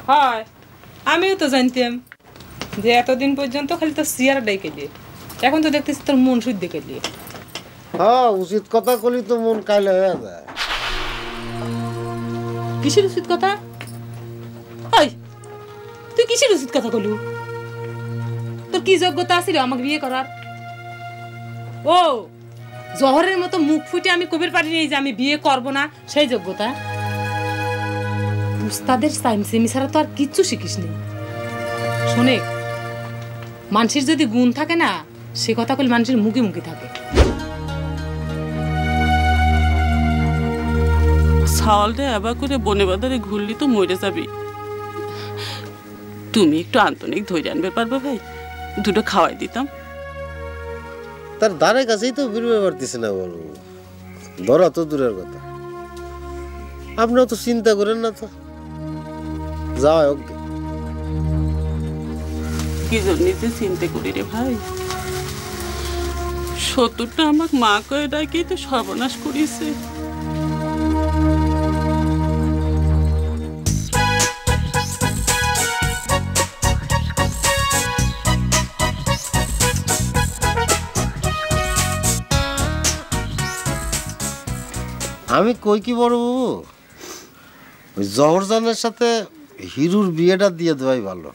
হয় আমিও তো জানতাম যে এতদিন পর্যন্ত খালি তো চেয়ারটাই কেলি, এখন তো দেখতেছি তোর মন শুদ্ধ কেলি। হ্যাঁ, উচিত কথা কলি তো মন কাইলে হয়ে যায়। কিসের উচিত কথা? ওই তুই কিসের উচিত কথা কলু? তোর কি যোগ্যতা আছিল আমাকে বিয়ে করার? ও জহরের মতো মুখ ফুটে আমি কবির পারি নেই যে আমি বিয়ে করব না, সেই যোগ্যতা? উস্তাদের সাইমসেমি ছাড়া তো আর কিচ্ছু শিখিস নি। শোনে, মানুষের যদি গুণ থাকে না, সে কথা কল মানুষের মুখে মুখে থাকে। ছাওয়ালটা এবার করে বনে বাজারে ঘুরলি তো মরে যাবি। তুমি একটু আন্তরিক ধৈর্য আনবে পারবে ভাই? দুটো খাওয়াই দিতাম। তার দ্বারের কাছেই তো বেরোবে পারতেছে না বলবো, ধরা তো দূরের কথা। আপনিও তো চিন্তা করেন না, তো যাওয়া হোক। কি জন্য যে চিন্তা করি রে ভাই? শত্রুটা আমাকে মা কয়ে ডাকি তো সর্বনাশ করিয়েছে। আমি কই কি বড় বাবু, ওই জহরজানের সাথে হিরুর বিয়েটা দিয়ে দেওয়াই ভালো।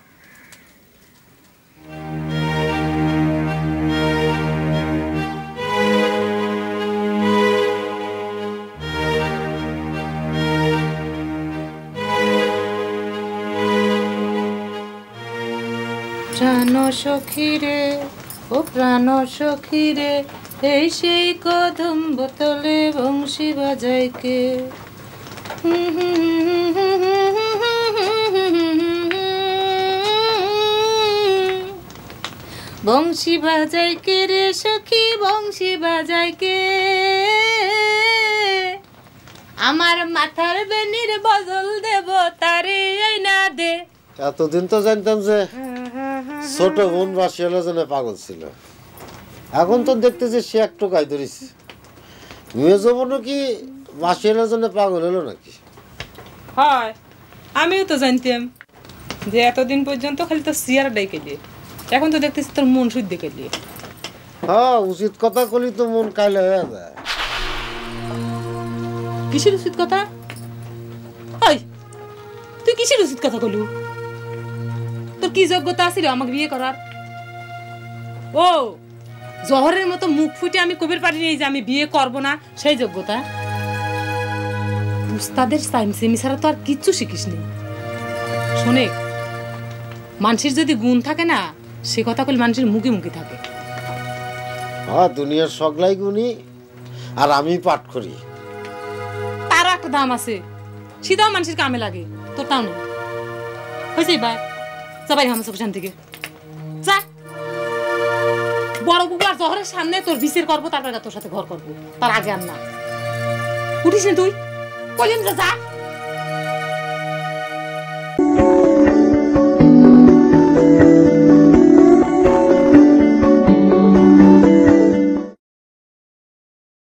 প্রাণ সখী রে, ও প্রাণ সখী রে, এই সেই কদম বোতলে বংশী বাজায় কে? বংশী বাজায় কে রে সখী, বংশী বাজায় কে? আমার মাথার বেনির বদল দেব তারে না দে। এতদিন তো জানতাম যে ছোট বোন বাসিয়ালা জন্য পাগল ছিল, এখন তো দেখতেছি সে একটু গায়ে ধরেছে। মেজ বোনও কি বাসিয়ালার জন্য পাগল হলো নাকি? হয় আমিও তো জানতাম যে এতদিন পর্যন্ত খালি তো চেয়ারটাই কেলি, এখন তো দেখতেছি তোর মন শুদ্ধ কেলি। হ্যাঁ, উচিত কথা কলি তো মন কাইলে হয়ে যায়। কিসের উচিত কথা? ওই তুই কিসের উচিত কথা কলু? তোর কি যোগ্যতা আছিল আমাকে বিয়ে করার? ও জহরের মতো মুখ ফুটে আমি কবির পারি নেই যে আমি বিয়ে করব না, সেই যোগ্যতা? উস্তাদের সাইমসেমি ছাড়া তো আর কিচ্ছু শিখিস নি। শোনে, মানুষের যদি গুণ থাকে না, সে কথা কল মানুষের মুখে মুখে থাকে। হ্যাঁ, দুনিয়ার সগলাই গুণী, আর আমি পাঠ করি। তার একটা দাম আছে, সেটাও মানুষের কামে লাগে, তোর তাও নেই। হয়েছে বা যা বাইরে আমার সব থেকে যা। বড় বুবু আর জহরের সামনে তোর বিচার করবো, তারপরে তোর সাথে ঘর করবো, তার আগে আর না। উঠিস না তুই, বললেন যা।